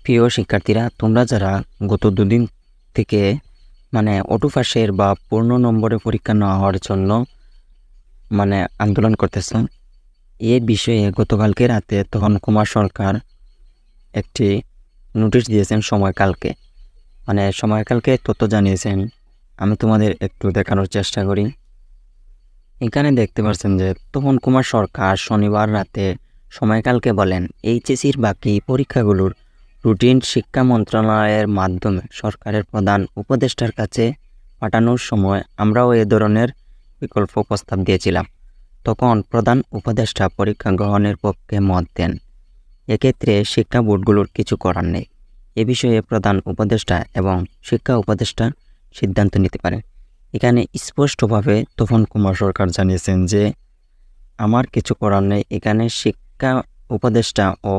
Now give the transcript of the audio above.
প্রিয় শিক্ষার্থীরা, তোমরা যারা গত দুদিন থেকে অটো পাসের বা পূর্ণ নম্বরে পরীক্ষা নেওয়া হওয়ার জন্য আন্দোলন করতেছো, এই বিষয়ে গতকালকে রাতে তখন কুমার সরকার একটি নোটিশ দিয়েছেন সময়কালকে। সময়কালকে তথ্য জানিয়েছেন। আমি তোমাদের একটু দেখানোর চেষ্টা করি। এখানে দেখতে পাচ্ছেন যে তখন কুমার সরকার শনিবার রাতে সময়কালকে বলেন, এইচএসির বাকি পরীক্ষাগুলোর রুটিন শিক্ষা মন্ত্রণালয়ের মাধ্যমে সরকারের প্রধান উপদেষ্টার কাছে পাঠানোর সময় আমরাও এ ধরনের বিকল্প প্রস্তাব দিয়েছিলাম। তখন প্রধান উপদেষ্টা পরীক্ষা গ্রহণের পক্ষে মত দেন। এক্ষেত্রে শিক্ষা বোর্ডগুলোর কিছু করার নেই। এ বিষয়ে প্রধান উপদেষ্টা এবং শিক্ষা উপদেষ্টা সিদ্ধান্ত নিতে পারেন। এখানে স্পষ্টভাবে তখন কুমার সরকার জানিয়েছেন যে আমার কিছু করার নেই। এখানে শিক্ষা উপদেষ্টা ও